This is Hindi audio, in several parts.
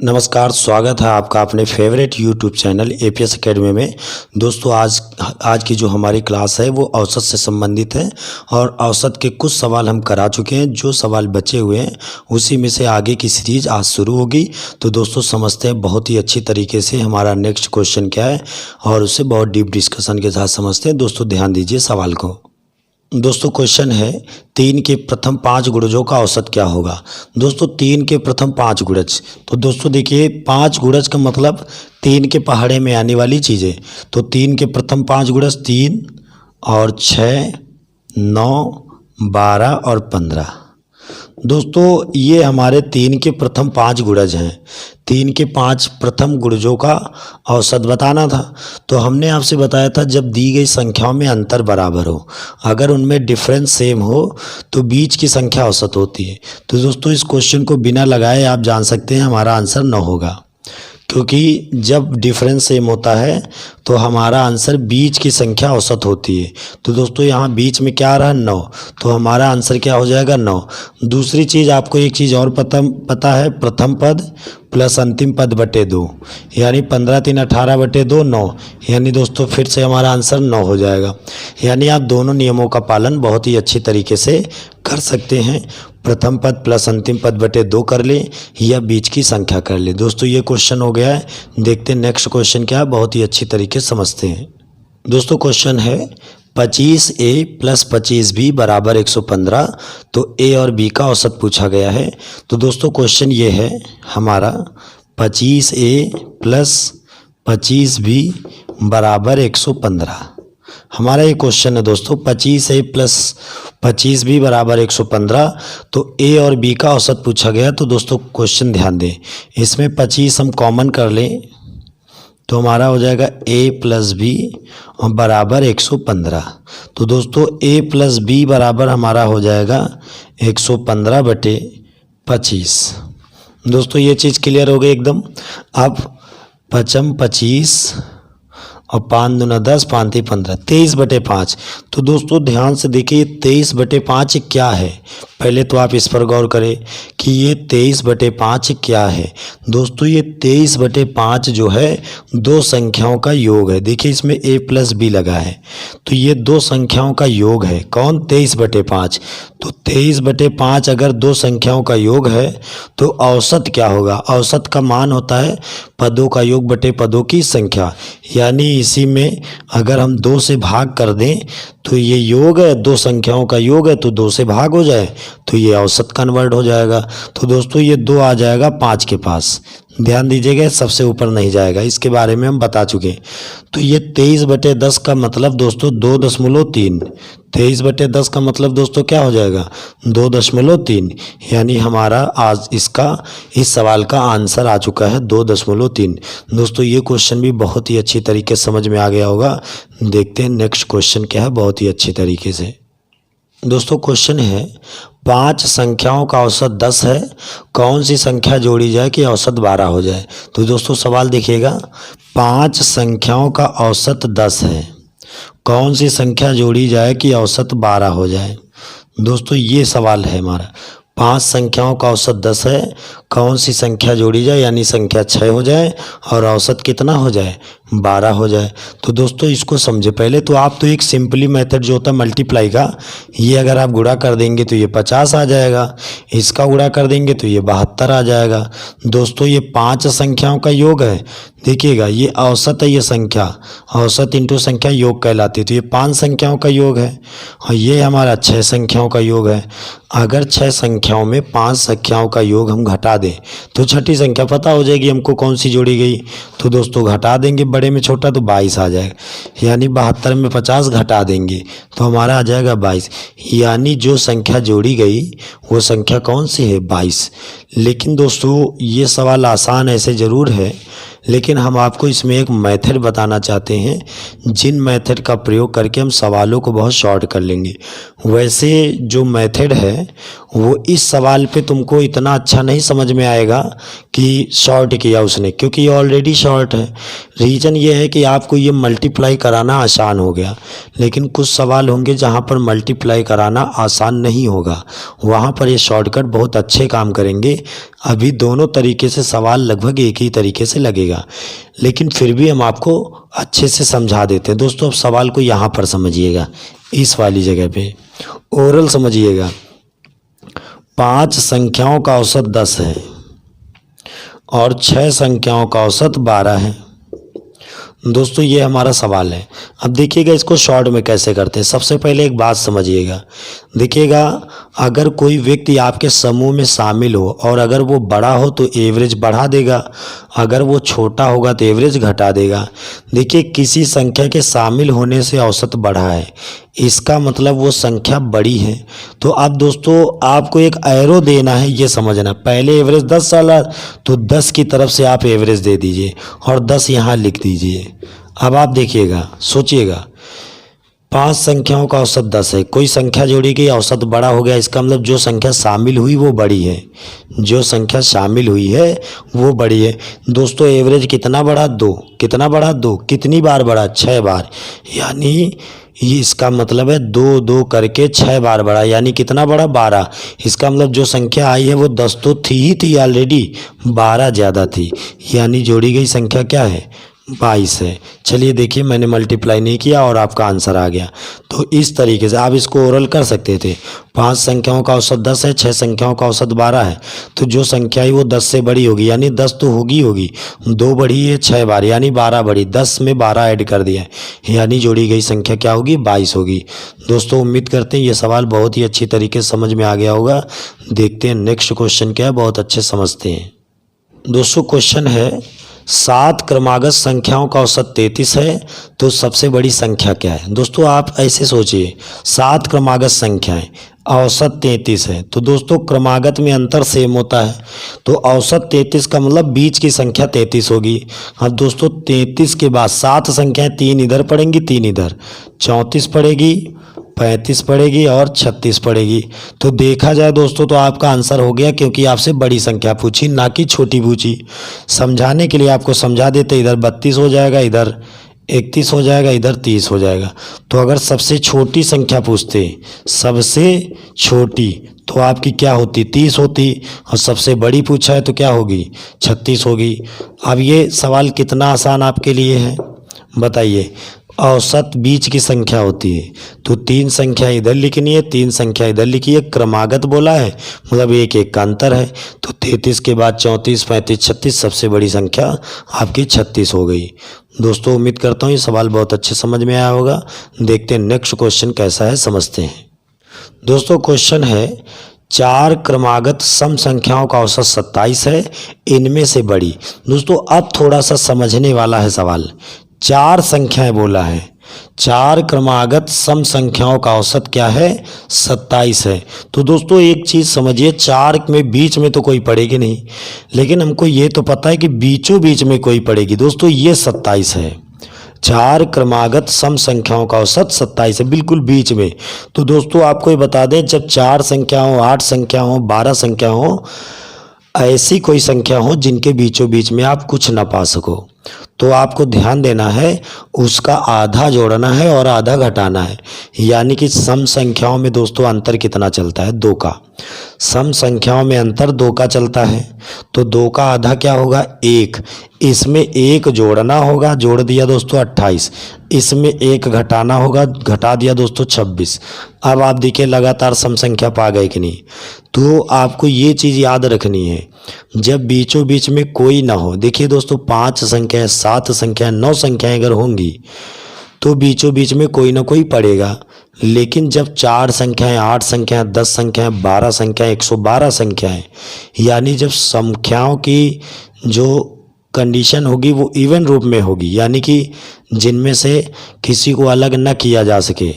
नमस्कार, स्वागत है आपका अपने favourite YouTube channel APS academy में। दोस्तों आज की जो हमारी क्लास है वो औसत से संबंधित है और औसत के कुछ सवाल हम करा चुके हैं। जो सवाल बचे हुए हैं उसी में से आगे की सीरीज आज शुरू होगी। तो दोस्तों समझते हैं बहुत ही अच्छी तरीके से हमारा नेक्स्ट क्वेश्चन क्या है और उससे बहुत डीप डिस्कशन के साथ समझते हैं। दोस्तों ध्यान दीजिए सवाल को। दोस्तों क्वेश्चन है 3 के प्रथम 5 गुणजों का औसत क्या होगा। दोस्तों 3 के प्रथम 5 गुणज, तो दोस्तों देखिए 5 गुणज का मतलब 3 के पहाड़े में आने वाली चीज़ें। तो 3 के प्रथम 5 गुणज 3 और 6, 9, 12 और 15। दोस्तों ये हमारे 3 के प्रथम 5 गुणज हैं। 3 के 5 प्रथम गुणजों का औसत बताना था। तो हमने आपसे बताया था जब दी गई संख्याओं में अंतर बराबर हो, अगर उनमें डिफरेंस सेम हो तो बीच की संख्या औसत होती है। तो दोस्तों इस क्वेश्चन को बिना लगाए आप जान सकते हैं हमारा आंसर 9 होगा, क्योंकि जब डिफरेंस सेम होता है तो हमारा आंसर बीच की संख्या औसत होती है। तो दोस्तों यहाँ बीच में क्या आ रहा है 9, तो हमारा आंसर क्या हो जाएगा 9। दूसरी चीज़ आपको एक चीज़ और पता है, प्रथम पद प्लस अंतिम पद बटे 2 यानी 15 3 18 बटे 2 9, यानी दोस्तों फिर से हमारा आंसर 9 हो जाएगा। यानी आप दोनों नियमों का पालन बहुत ही अच्छी तरीके से कर सकते हैं। प्रथम पद प्लस अंतिम पद बटे 2 कर लें या बीच की संख्या कर लें। दोस्तों ये क्वेश्चन हो गया है। देखते हैं नेक्स्ट क्वेश्चन क्या है, बहुत ही अच्छी तरीके से समझते हैं। दोस्तों क्वेश्चन है 25A प्लस 25B बराबर 115। तो A और B का औसत पूछा गया है। तो दोस्तों क्वेश्चन ये है हमारा 25A प्लस 25B बराबर 115। हमारा ये क्वेश्चन है दोस्तों 25A प्लस 25B बराबर 115। तो A और B का औसत पूछा गया। तो दोस्तों क्वेश्चन ध्यान दें, इसमें 25 हम कॉमन कर लें तो हमारा हो जाएगा A प्लस B और बराबर 115। तो दोस्तों A प्लस B बराबर हमारा हो जाएगा 115 बटे 25। दोस्तों ये चीज़ क्लियर हो गई एकदम। अब 5 25 और 5 दूना 10 5 3 15, 23 बटे 5। तो दोस्तों ध्यान से देखिए 23 बटे 5 क्या है। पहले तो आप इस पर गौर करें कि ये 23 बटे 5 क्या है। दोस्तों ये 23 बटे 5 जो है दो संख्याओं का योग है। देखिए इसमें A प्लस B लगा है, तो ये दो संख्याओं का योग है। कौन? 23 बटे 5। तो 23 बटे 5 अगर दो संख्याओं का योग है तो औसत क्या होगा? औसत का मान होता है पदों का योग बटे पदों की संख्या। यानी इसी में अगर हम 2 से भाग कर दें तो ये योग है, दो संख्याओं का योग है, तो 2 से भाग हो जाए तो ये औसत कन्वर्ट हो जाएगा। तो दोस्तों ये 2 आ जाएगा 5 के पास। ध्यान दीजिएगा सबसे ऊपर नहीं जाएगा, इसके बारे में हम बता चुके। तो ये 23 बटे 10 का मतलब दोस्तों 2.3। 23 बटे 10 का मतलब दोस्तों क्या हो जाएगा? 2.3। यानी हमारा आज इस सवाल का आंसर आ चुका है 2.3। दोस्तों ये क्वेश्चन भी बहुत ही अच्छी तरीके से समझ में आ गया होगा। देखते हैं नेक्स्ट क्वेश्चन क्या है बहुत ही अच्छी तरीके से। दोस्तों क्वेश्चन है 5 संख्याओं का औसत 10 है, कौन सी संख्या जोड़ी जाए कि औसत 12 हो जाए। तो दोस्तों सवाल देखिएगा, 5 संख्याओं का औसत 10 है, कौन सी संख्या जोड़ी जाए कि औसत 12 हो जाए। दोस्तों ये सवाल है हमारा। 5 संख्याओं का औसत 10 है, कौन सी संख्या जोड़ी जाए यानी संख्या 6 हो जाए और औसत कितना हो जाए? 12 हो जाए। तो दोस्तों इसको समझे पहले तो आप तो एक सिंपली मेथड जो होता है मल्टीप्लाई का, ये अगर आप गुणा कर देंगे तो ये 50 आ जाएगा, इसका गुणा कर देंगे तो ये 72 आ जाएगा। दोस्तों ये 5 संख्याओं का योग है। देखिएगा ये औसत है, ये संख्या औसत इंटू संख्या योग कहलाती है। तो ये 5 संख्याओं का योग है और ये हमारा 6 संख्याओं का योग है। अगर 6 संख्याओं में 5 संख्याओं का योग हम घटा दें तो छठी संख्या पता हो जाएगी हमको कौन सी जोड़ी गई। तो दोस्तों घटा देंगे, बड़े में छोटा तो 22 आ जाएगा। यानी 72 में 50 घटा देंगे तो हमारा आ जाएगा 22। यानी जो संख्या जोड़ी गई वो संख्या कौन सी है? 22। लेकिन दोस्तों ये सवाल आसान ऐसे ज़रूर है, लेकिन हम आपको इसमें एक मेथड बताना चाहते हैं जिन मेथड का प्रयोग करके हम सवालों को बहुत शॉर्ट कर लेंगे। वैसे जो मेथड है वो इस सवाल पे तुमको इतना अच्छा नहीं समझ में आएगा कि शॉर्ट किया उसने, क्योंकि ये ऑलरेडी शॉर्ट है। रीज़न क्वेश्चन ये है कि आपको ये मल्टीप्लाई कराना आसान हो गया, लेकिन कुछ सवाल होंगे जहाँ पर मल्टीप्लाई कराना आसान नहीं होगा, वहाँ पर ये शॉर्टकट बहुत अच्छे काम करेंगे। अभी दोनों तरीके से सवाल लगभग एक ही तरीके से लगेगा, लेकिन फिर भी हम आपको अच्छे से समझा देते हैं। दोस्तों अब सवाल को यहाँ पर समझिएगा, इस वाली जगह पे ओरल समझिएगा। 5 संख्याओं का औसत 10 है और 6 संख्याओं का औसत 12 है। दोस्तों ये हमारा सवाल है। अब देखिएगा इसको शॉर्ट में कैसे करते हैं। सबसे पहले एक बात समझिएगा, देखिएगा अगर कोई व्यक्ति आपके समूह में शामिल हो और अगर वो बड़ा हो तो एवरेज बढ़ा देगा, अगर वो छोटा होगा तो एवरेज घटा देगा। देखिए किसी संख्या के शामिल होने से औसत बढ़ा है, इसका मतलब वो संख्या बड़ी है। तो अब दोस्तों आपको एक एरो देना है, ये समझना। पहले एवरेज 10 साला तो 10 की तरफ से आप एवरेज दे दीजिए और 10 यहाँ लिख दीजिए। अब आप देखिएगा, सोचिएगा 5 संख्याओं का औसत 10 है, कोई संख्या जोड़ी गई औसत बड़ा हो गया, इसका मतलब जो संख्या शामिल हुई वो बड़ी है, जो संख्या शामिल हुई है वो बड़ी है। दोस्तों एवरेज कितना बढ़ा? 2। कितना बढ़ा? 2। कितनी बार बढ़ा? 6 बार। यानी ये इसका मतलब है 2 2 करके 6 बार बढ़ा, यानी कितना बढ़ा? 12। इसका मतलब जो संख्या आई है वो 10 तो थी ही थी ऑलरेडी, 12 ज़्यादा थी, यानी जोड़ी गई संख्या क्या है? 22 है। चलिए देखिए मैंने मल्टीप्लाई नहीं किया और आपका आंसर आ गया। तो इस तरीके से आप इसको ओरल कर सकते थे। 5 संख्याओं का औसत 10 है, 6 संख्याओं का औसत 12 है, तो जो संख्या है वो 10 से बड़ी होगी, यानी 10 तो होगी 2 बढ़ी है 6 बार, यानी 12 बढ़ी, 10 में 12 ऐड कर दिया, यानी जोड़ी गई संख्या क्या होगी? 22 होगी। दोस्तों उम्मीद करते हैं ये सवाल बहुत ही अच्छी तरीके से समझ में आ गया होगा। देखते हैं नेक्स्ट क्वेश्चन क्या है, बहुत अच्छे समझते हैं। दोस्तों क्वेश्चन है 7 क्रमागत संख्याओं का औसत 33 है, तो सबसे बड़ी संख्या क्या है? दोस्तों आप ऐसे सोचिए, 7 क्रमागत संख्याएं, औसत 33 है, तो दोस्तों क्रमागत में अंतर सेम होता है, तो औसत 33 का मतलब बीच की संख्या 33 होगी। अब दोस्तों 33 के बाद 7 संख्याएं, 3 इधर पड़ेंगी 3 इधर, 34 पड़ेगी, 35 पड़ेगी और 36 पड़ेगी। तो देखा जाए दोस्तों तो आपका आंसर हो गया, क्योंकि आपसे बड़ी संख्या पूछी ना कि छोटी पूछी। समझाने के लिए आपको समझा देते, इधर 32 हो जाएगा, इधर 31 हो जाएगा, इधर 30 हो जाएगा। तो अगर सबसे छोटी संख्या पूछते, सबसे छोटी, तो आपकी क्या होती? 30 होती, और सबसे बड़ी पूछा है तो क्या होगी? 36 होगी। अब ये सवाल कितना आसान आपके लिए है बताइए। औसत बीच की संख्या होती है, तो 3 संख्या इधर लिखनी है, 3 संख्या इधर लिखी है, क्रमागत बोला है मतलब एक एक का अंतर है। तो 33 के बाद 34, 35, 36, सबसे बड़ी संख्या आपकी 36 हो गई। दोस्तों उम्मीद करता हूँ ये सवाल बहुत अच्छे समझ में आया होगा। देखते हैं नेक्स्ट क्वेश्चन कैसा है, समझते हैं। दोस्तों क्वेश्चन है 4 क्रमागत सम संख्याओं का औसत 27 है, इनमें से बड़ी। दोस्तों अब थोड़ा सा समझने वाला है सवाल। 4 संख्याएं बोला है, 4 क्रमागत सम संख्याओं का औसत क्या है? 27 है। तो दोस्तों एक चीज़ समझिए, 4 में बीच में तो कोई पड़ेगी नहीं, लेकिन हमको ये तो पता है कि बीचों बीच में कोई पड़ेगी। दोस्तों ये 27 है, 4 क्रमागत सम संख्याओं का औसत 27 है, बिल्कुल बीच में। तो दोस्तों आपको ये बता दें, जब 4 संख्या हो, 8 संख्या हो, 12 संख्या हो, ऐसी कोई संख्या हो जिनके बीचों बीच में आप कुछ ना पा सको, तो आपको ध्यान देना है, उसका आधा जोड़ना है और आधा घटाना है। यानी कि सम संख्याओं में दोस्तों अंतर कितना चलता है? 2 का। सम संख्याओं में अंतर 2 का चलता है, तो 2 का आधा क्या होगा? 1। इसमें 1 जोड़ना होगा, जोड़ दिया दोस्तों 28। इसमें 1 घटाना होगा, घटा दिया दोस्तों 26। अब आप देखिए लगातार सम संख्या पा गए कि नहीं। तो आपको ये चीज़ याद रखनी है, जब बीचों बीच में कोई ना हो। देखिए दोस्तों 5 संख्याएं, 7 संख्याएं, 9 संख्याएं अगर होंगी तो बीचों बीच में कोई ना कोई पड़ेगा। लेकिन जब 4 संख्याएं, 8 संख्याएं, 10 संख्याएं, 12 संख्याएं, 112 संख्याएं, यानी जब संख्याओं की जो कंडीशन होगी वो इवन रूप में होगी, यानी कि जिनमें से किसी को अलग न किया जा सके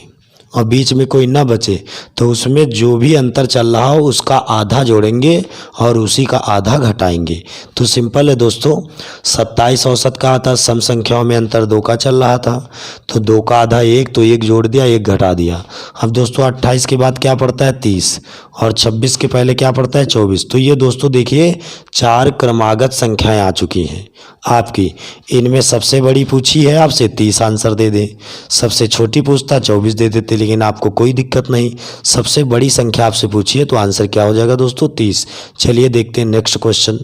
और बीच में कोई ना बचे, तो उसमें जो भी अंतर चल रहा हो उसका आधा जोड़ेंगे और उसी का आधा घटाएंगे। तो सिंपल है दोस्तों, 27 औसत का आता, सम संख्याओं में अंतर 2 का चल रहा था, तो 2 का आधा 1, तो 1 जोड़ दिया, 1 घटा दिया। अब दोस्तों 28 के बाद क्या पड़ता है? 30, और 26 के पहले क्या पड़ता है 24। तो ये दोस्तों देखिए 4 क्रमागत संख्याएं आ चुकी हैं आपकी। इनमें सबसे बड़ी पूछी है आपसे 30 आंसर दे दे, सबसे छोटी पूछता 24 दे देते, लेकिन आपको कोई दिक्कत नहीं, सबसे बड़ी संख्या आपसे पूछी है तो आंसर क्या हो जाएगा दोस्तों 30। चलिए देखते हैं नेक्स्ट क्वेश्चन।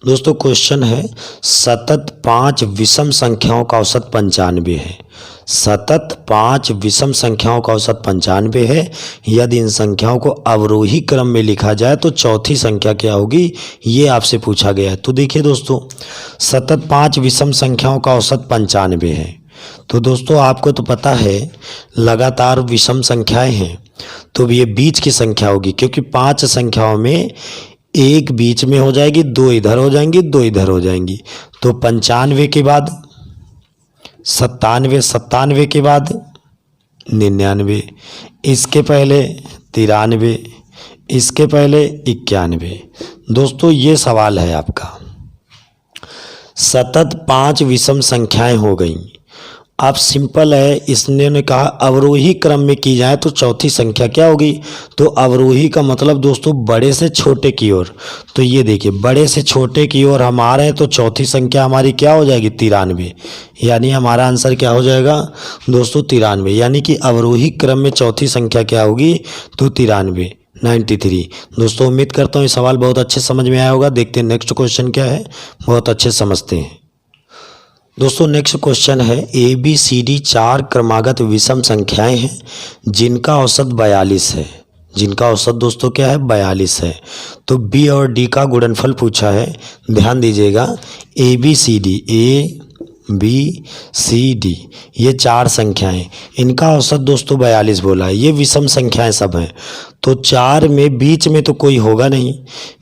दोस्तों क्वेश्चन है सतत 5 विषम संख्याओं का औसत 95 है। सतत 5 विषम संख्याओं का औसत 95 है। यदि इन संख्याओं को अवरोही क्रम में लिखा जाए तो चौथी संख्या क्या होगी, ये आपसे पूछा गया है। तो देखिए दोस्तों सतत 5 विषम संख्याओं का औसत 95 है। तो दोस्तों आपको तो पता है लगातार विषम संख्याएं हैं तो ये बीच की संख्या होगी, क्योंकि 5 संख्याओं में एक बीच में हो जाएगी, 2 इधर हो जाएंगी, 2 इधर हो जाएंगी। तो 95 के बाद 97, 97 के बाद 99, इसके पहले 93, इसके पहले 91। दोस्तों ये सवाल है आपका, सतत 5 विषम संख्याएं हो गई। अब सिंपल है, इसने कहा अवरोही क्रम में की जाए तो चौथी संख्या क्या होगी। तो अवरोही का मतलब दोस्तों बड़े से छोटे की ओर। तो ये देखिए बड़े से छोटे की ओर हम आ रहे हैं तो चौथी संख्या हमारी क्या हो जाएगी 93। यानी हमारा आंसर क्या हो जाएगा दोस्तों 93। यानी कि अवरोही क्रम में चौथी संख्या क्या होगी तो 93, 93। दोस्तों उम्मीद करता हूँ ये सवाल बहुत अच्छे समझ में आया होगा। देखते हैं नेक्स्ट क्वेश्चन क्या है, बहुत अच्छे समझते हैं। दोस्तों नेक्स्ट क्वेश्चन है ABCD 4 क्रमागत विषम संख्याएं हैं जिनका औसत 42 है। जिनका औसत दोस्तों क्या है 42 है। तो B और D का गुणनफल पूछा है। ध्यान दीजिएगा ABCD ABCD ये 4 संख्याएं, इनका औसत दोस्तों 42 बोला है। ये विषम संख्याएं सब हैं। तो 4 में बीच में तो कोई होगा नहीं,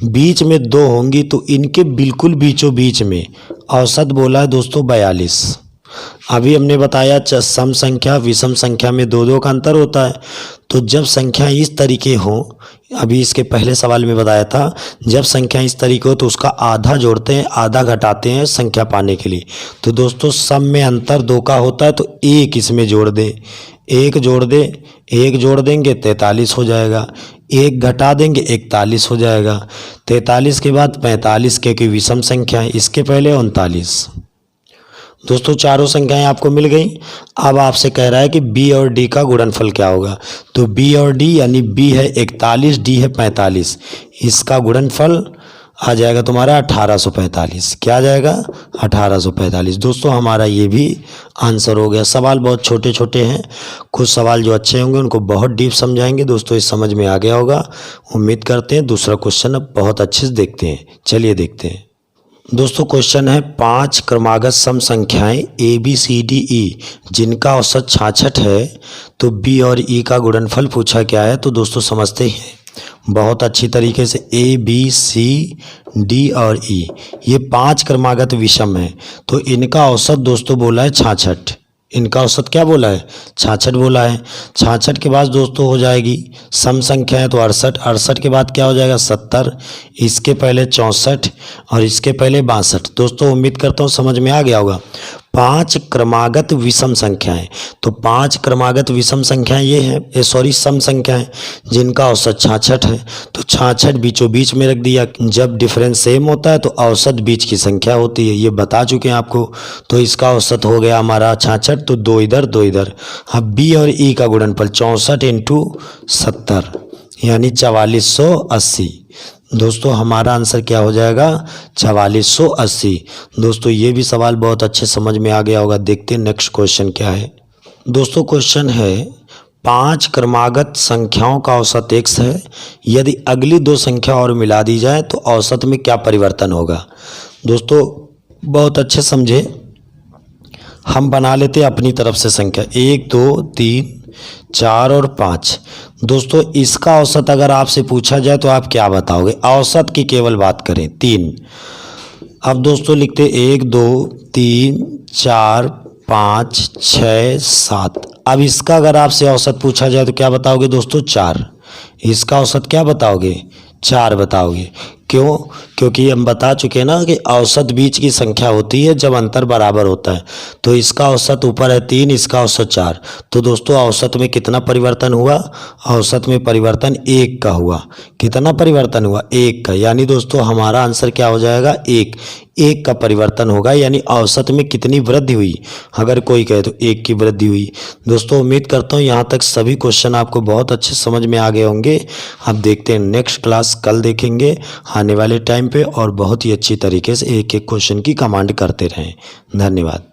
बीच में 2 होंगी, तो इनके बिल्कुल बीचों बीच में औसत बोला है दोस्तों 42। अभी हमने बताया सम संख्या विषम संख्या में 2-2 का अंतर होता है। तो जब संख्या इस तरीके हो, अभी इसके पहले सवाल में बताया था, जब संख्या इस तरीके हो तो उसका आधा जोड़ते हैं, आधा घटाते हैं संख्या पाने के लिए। तो दोस्तों सम में अंतर 2 का होता है तो 1 इसमें जोड़ दे, 1 जोड़ दे, 1 जोड़ देंगे 43 हो जाएगा, 1 घटा देंगे 41 हो जाएगा। 43 के बाद 45 क्योंकि विषम संख्या है, इसके पहले 39। दोस्तों चारों संख्याएं आपको मिल गई। अब आपसे कह रहा है कि B और D का गुणनफल क्या होगा। तो B और D यानी B है 41, D है 45, इसका गुणनफल आ जाएगा तुम्हारा 1845। क्या आ जाएगा 1845। दोस्तों हमारा ये भी आंसर हो गया। सवाल बहुत छोटे छोटे हैं, कुछ सवाल जो अच्छे होंगे उनको बहुत डीप समझाएंगे। दोस्तों इस समझ में आ गया होगा, उम्मीद करते हैं। दूसरा क्वेश्चन अब बहुत अच्छे से देखते हैं, चलिए देखते हैं। दोस्तों क्वेश्चन है 5 क्रमागत सम संख्याएं ABCDE जिनका औसत 66 है। तो B और E का गुणनफल पूछा क्या है। तो दोस्तों समझते हैं बहुत अच्छी तरीके से। ABCD और E ये 5 क्रमागत विषम है, तो इनका औसत दोस्तों बोला है 66। इनका औसत क्या बोला है 66 बोला है। 66 के बाद दोस्तों हो जाएगी सम संख्या है तो 68, 68 के बाद क्या हो जाएगा 70, इसके पहले 64 और इसके पहले 62। दोस्तों उम्मीद करता हूँ समझ में आ गया होगा। 5 क्रमागत विषम संख्याएं, तो 5 क्रमागत विषम संख्याएं ये है सम संख्याएं जिनका औसत 66 है। तो 66 बीचों बीच में रख दिया। जब डिफरेंस सेम होता है तो औसत बीच की संख्या होती है, ये बता चुके हैं आपको। तो इसका औसत हो गया हमारा 66, तो 2 इधर 2 इधर। अब B और E का गुणनफल 64 × 70 यानी 4480। दोस्तों हमारा आंसर क्या हो जाएगा 4480। दोस्तों ये भी सवाल बहुत अच्छे समझ में आ गया होगा। देखते हैं नेक्स्ट क्वेश्चन क्या है। दोस्तों क्वेश्चन है 5 क्रमागत संख्याओं का औसत x है। यदि अगली 2 संख्या और मिला दी जाए तो औसत में क्या परिवर्तन होगा। दोस्तों बहुत अच्छे समझे, हम बना लेते हैं अपनी तरफ से संख्या 1 2 3 4 और 5। दोस्तों इसका औसत अगर आपसे पूछा जाए तो आप क्या बताओगे। औसत की केवल बात करें 3। अब दोस्तों लिखते 1 2 3 4 5 6 7। अब इसका अगर आपसे औसत पूछा जाए तो क्या बताओगे दोस्तों 4। इसका औसत क्या बताओगे 4 बताओगे। क्यों? क्योंकि हम बता चुके हैं ना कि औसत बीच की संख्या होती है जब अंतर बराबर होता है। तो इसका औसत ऊपर है 3, इसका औसत 4। तो दोस्तों औसत में कितना परिवर्तन हुआ? औसत में परिवर्तन 1 का हुआ। कितना परिवर्तन हुआ? 1 का। यानी दोस्तों हमारा आंसर क्या हो जाएगा? 1। 1 का परिवर्तन होगा, यानी औसत में कितनी वृद्धि हुई? अगर कोई कहे तो 1 की वृद्धि हुई। दोस्तों उम्मीद करता हूँ यहाँ तक सभी क्वेश्चन आपको बहुत अच्छे समझ में आ गए होंगे। अब देखते हैं नेक्स्ट क्लास कल देखेंगे आने वाले टाइम पे, और बहुत ही अच्छी तरीके से एक एक क्वेश्चन की कमांड करते रहें। धन्यवाद।